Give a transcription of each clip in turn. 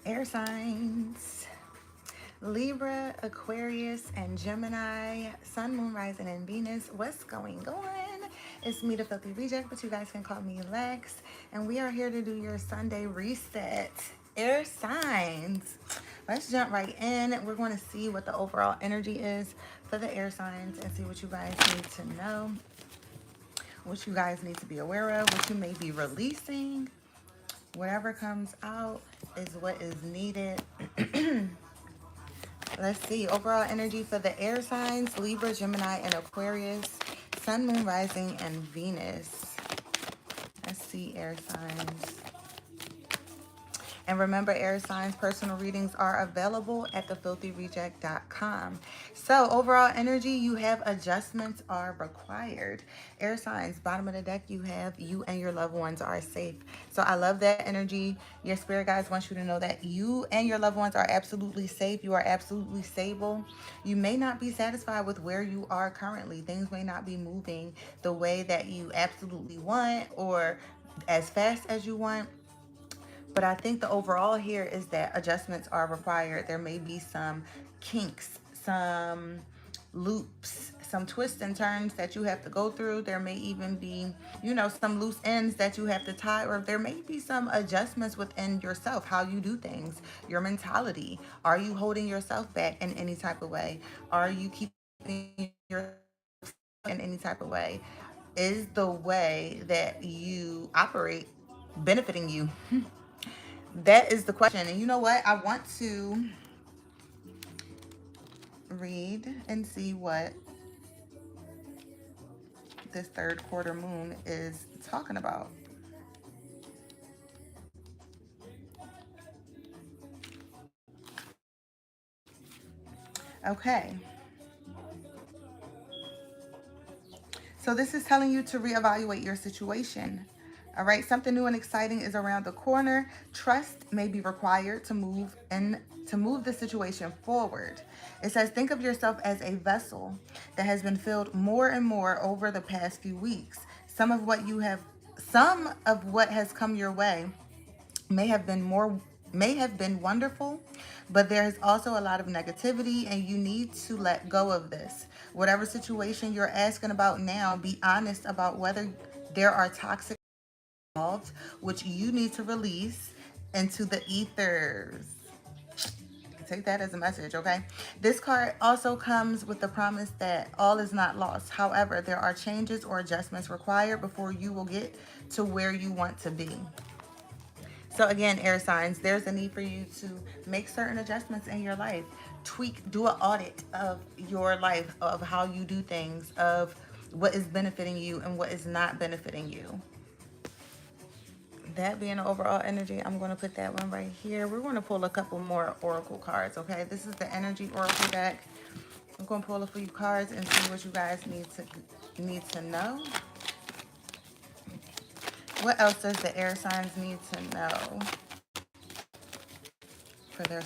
Air signs. Libra, Aquarius, and Gemini, Sun, Moon, Rising, and Venus. What's going on? It's me, the Filthy Reject, but you guys can call me Lex. And we are here to do your Sunday reset. Air signs. Let's jump right in. We're going to see what the overall energy is for the air signs and see what you guys need to know, what you guys need to be aware of, what you may be releasing. Whatever comes out is what is needed. Let's see. Overall energy for the air signs, Libra, Gemini, and Aquarius. Sun, Moon, Rising, and Venus. Let's see, air signs. And remember, air signs personal readings are available at thefilthyreject.com. So overall energy, you have adjustments are required. Air signs, bottom of the deck, you have you and your loved ones are safe. So I love that energy. Your spirit guides want you to know that you and your loved ones are absolutely safe. You are absolutely stable. You may not be satisfied with where you are currently. Things may not be moving the way that you absolutely want or as fast as you want. But I think the overall here is that adjustments are required. There may be some kinks, some loops, some twists and turns that you have to go through. There may even be, some loose ends that you have to tie, or there may be some adjustments within yourself, how you do things, your mentality. Are you holding yourself back in any type of way? Are you keeping yourself in any type of way? Is the way that you operate benefiting you? That is the question. And you know what? I want to read and see what this third quarter moon is talking about. Okay. So this is telling you to reevaluate your situation. All right, something new and exciting is around the corner. Trust may be required to move the situation forward. It says think of yourself as a vessel that has been filled more and more over the past few weeks. Some of what has come your way may have been more may have been wonderful, but there is also a lot of negativity and you need to let go of this. Whatever situation you're asking about now, be honest about whether there are toxic involved, which you need to release into the ethers. Take that as a message, okay? This card also comes with the promise that all is not lost. However, there are changes or adjustments required before you will get to where you want to be. So again, air signs, there's a need for you to make certain adjustments in your life. Do an audit of your life, of how you do things, of what is benefiting you and what is not benefiting you. That being the overall energy, I'm going to put that one right here. We're going to pull a couple more oracle cards, okay? This is the energy oracle deck. I'm going to pull a few cards and see what you guys need to know. What else does the air signs need to know for their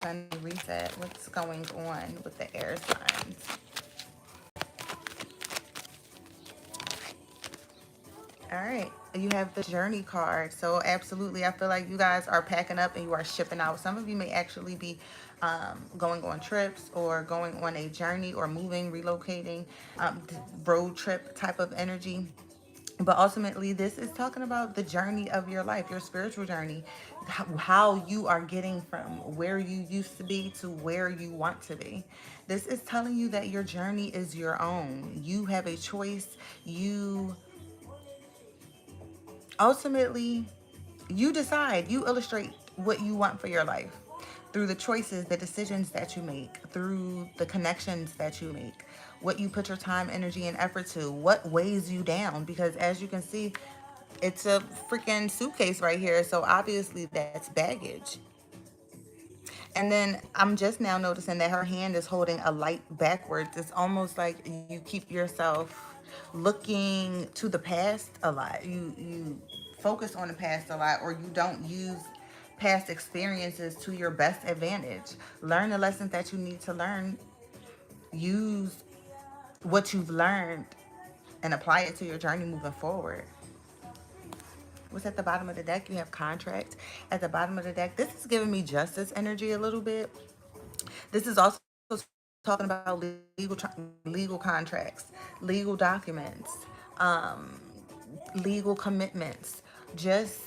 Sunday reset? What's going on with the air signs? All right, you have the journey card. So absolutely, I feel like you guys are packing up and you are shipping out. Some of you may actually be going on trips or going on a journey or moving, relocating, road trip type of energy. But ultimately, this is talking about the journey of your life, your spiritual journey, how you are getting from where you used to be to where you want to be. This is telling you that your journey is your own. You have a choice. Ultimately, you decide, you illustrate what you want for your life through the choices, the decisions that you make, through the connections that you make, what you put your time, energy, and effort to, what weighs you down. Because as you can see, it's a freaking suitcase right here. So obviously that's baggage. And then I'm just now noticing that her hand is holding a light backwards. It's almost like you keep yourself looking to the past a lot. You focus on the past a lot, or you don't use past experiences to your best advantage. Learn the lessons that you need to learn. Use what you've learned and apply it to your journey moving forward. What's at the bottom of the deck? You have contract at the bottom of the deck. This is giving me justice energy a little bit. This is also talking about legal contracts, legal documents, um, legal commitments. Just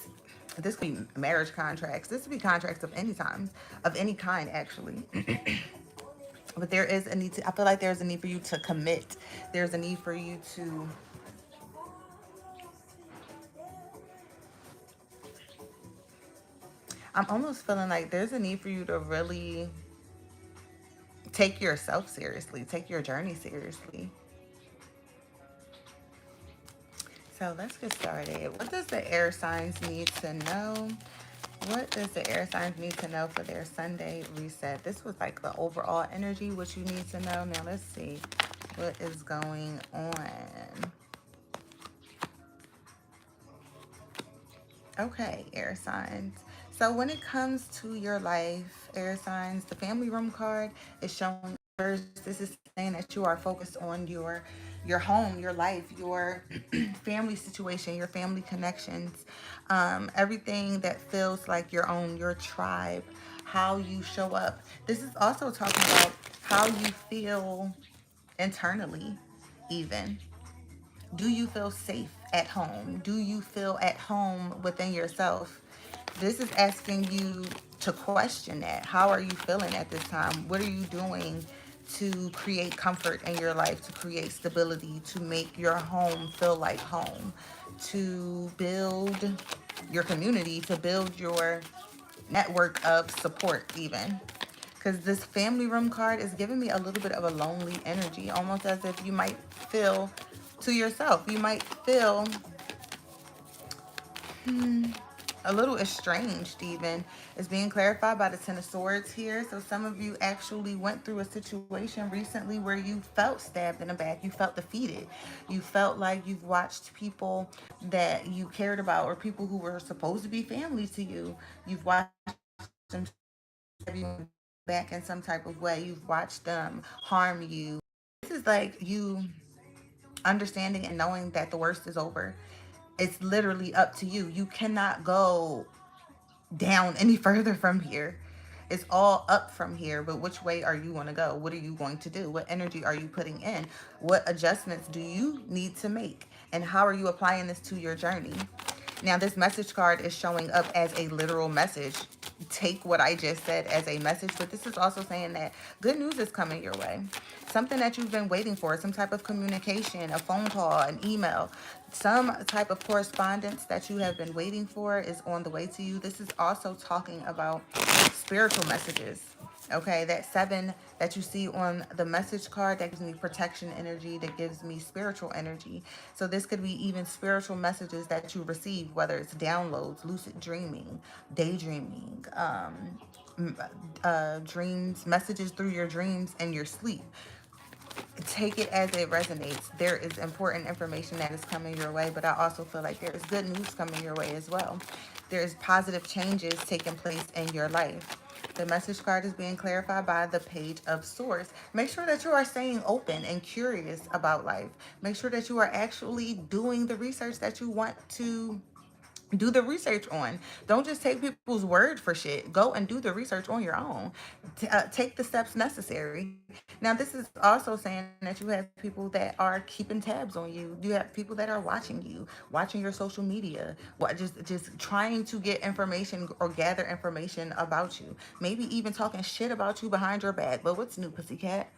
this could be marriage contracts. This could be contracts of any time, of any kind, actually. But there is a need to. I feel like there's a need for you to commit. There's a need for you to. I'm almost feeling like there's a need for you to really take yourself seriously, take your journey seriously. So let's get started. What does the air signs need to know? What does the air signs need to know for their Sunday reset? This was like the overall energy, what you need to know. Now let's see what is going on. Okay, air signs. So when it comes to your life, air signs, the family room card is showing first. This is saying that you are focused on your home, your life, your family situation, your family connections, everything that feels like your own, your tribe, how you show up. This is also talking about how you feel internally, even. Do you feel safe at home? Do you feel at home within yourself? This is asking you to question that. How are you feeling at this time? What are you doing to create comfort in your life, to create stability, to make your home feel like home, to build your community, to build your network of support, even? Because this family room card is giving me a little bit of a lonely energy, almost as if you might feel to yourself. You might feel a little estranged, even. It's being clarified by the Ten of Swords here. So some of you actually went through a situation recently where you felt stabbed in the back. You felt defeated. You felt like you've watched people that you cared about, or people who were supposed to be family to you. You've watched them stab you back in some type of way. You've watched them harm you. This is like you understanding and knowing that the worst is over. It's literally up to you. You cannot go down any further from here. It's all up from here, but which way are you going to go? What are you going to do? What energy are you putting in? What adjustments do you need to make? And how are you applying this to your journey? Now, this message card is showing up as a literal message. Take what I just said as a message, but this is also saying that good news is coming your way. Something that you've been waiting for, some type of communication, a phone call, an email, some type of correspondence that you have been waiting for is on the way to you. This is also talking about spiritual messages. Okay, that 7 that you see on the message card, that gives me protection energy, that gives me spiritual energy. So this could be even spiritual messages that you receive, whether it's downloads, lucid dreaming, daydreaming, dreams, messages through your dreams and your sleep. Take it as it resonates. There is important information that is coming your way, but I also feel like there is good news coming your way as well. There is positive changes taking place in your life. The message card is being clarified by the Page of Swords. Make sure that you are staying open and curious about life. Make sure that you are actually doing the research that you want to do the research on. Don't just take people's word for shit. Go and do the research on your own. Take the steps necessary. Now, this is also saying that you have people that are keeping tabs on you. You have people that are watching you, watching your social media, just trying to get information or gather information about you. Maybe even talking shit about you behind your back. But what's new, pussycat?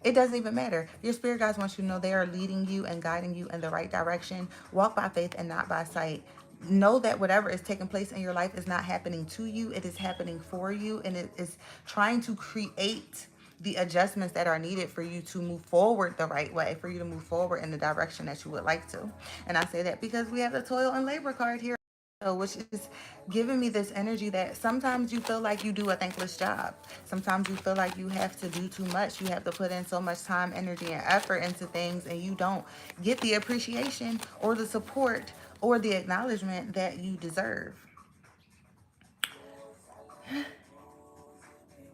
It doesn't even matter. Your spirit guides want you to know they are leading you and guiding you in the right direction. Walk by faith and not by sight. Know that whatever is taking place in your life is not happening to you. It is happening for you, and it is trying to create the adjustments that are needed for you to move forward the right way, for you to move forward in the direction that you would like to. And I say that because we have the toil and labor card here, which is giving me this energy that sometimes you feel like you do a thankless job. Sometimes you feel like you have to do too much. You have to put in so much time, energy, and effort into things, and you don't get the appreciation or the support or the acknowledgement that you deserve.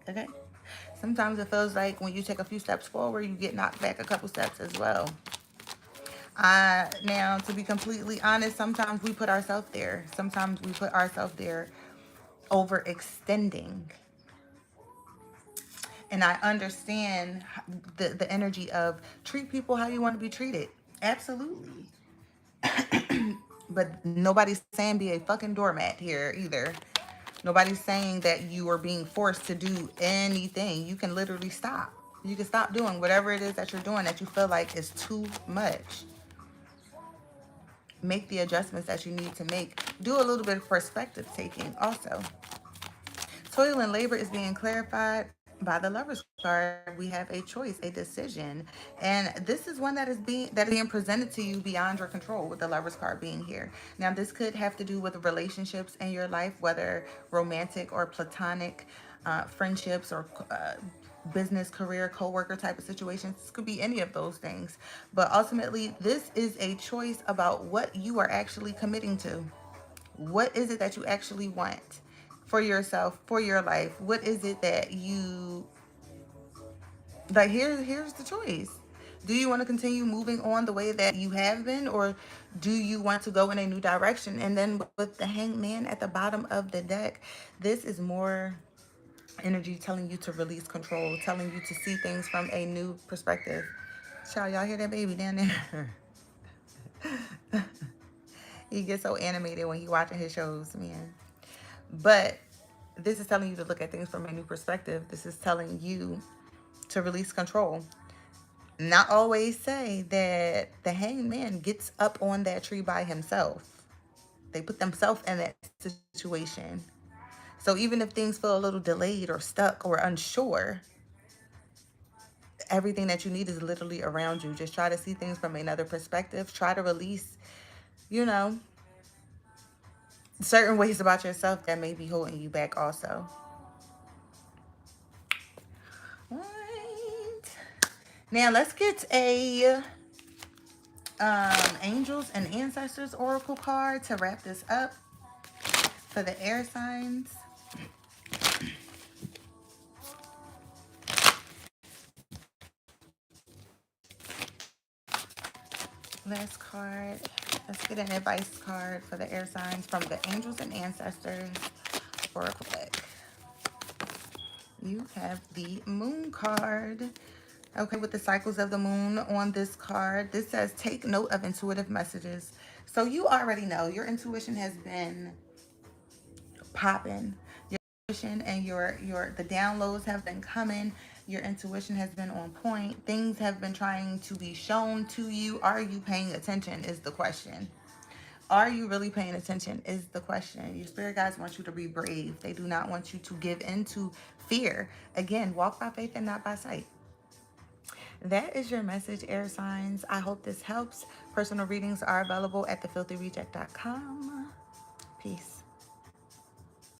Okay? Sometimes it feels like when you take a few steps forward, you get knocked back a couple steps as well. Now, to be completely honest, sometimes we put ourselves there. Sometimes we put ourselves there overextending. And I understand the energy of treat people how you want to be treated. Absolutely. But nobody's saying be a fucking doormat here either. Nobody's saying that you are being forced to do anything. You can literally stop. You can stop doing whatever it is that you're doing that you feel like is too much. Make the adjustments that you need to make. Do a little bit of perspective taking also. Toil and labor is being clarified by the Lovers card. We have a choice, a decision, and this is one that is being presented to you beyond your control. With the Lovers card being here, now this could have to do with relationships in your life, whether romantic or platonic, friendships or business, career, co-worker type of situations. This could be any of those things, but ultimately, this is a choice about what you are actually committing to. What is it that you actually want for yourself, for your life? What is it that you like? Here's the choice. Do you want to continue moving on the way that you have been, or do you want to go in a new direction? And then with the Hanged Man at the bottom of the deck, this is more energy telling you to release control, telling you to see things from a new perspective. Y'all hear that baby down there? He gets so animated when he watching his shows, man. But this is telling you to look at things from a new perspective. This is telling you to release control. Not always say that the hanged man gets up on that tree by himself. They put themselves in that situation. So even if things feel a little delayed or stuck or unsure, everything that you need is literally around you. Just try to see things from another perspective. Try to release, you know, certain ways about yourself that may be holding you back also. Right. Now let's get a angels and ancestors oracle card to wrap this up for the air signs. Last card. Let's get an advice card for the air signs from the angels and ancestors oracle deck. You have the moon card. Okay, with the cycles of the moon on this card, this says take note of intuitive messages. So you already know your intuition has been popping. Your intuition and your the downloads have been coming. Your intuition has been on point. Things have been trying to be shown to you. Are you paying attention is the question. Are you really paying attention is the question. Your spirit guides want you to be brave. They do not want you to give into fear. Again, walk by faith and not by sight. That is your message, air signs. I hope this helps. Personal readings are available at thefilthyreject.com. Peace.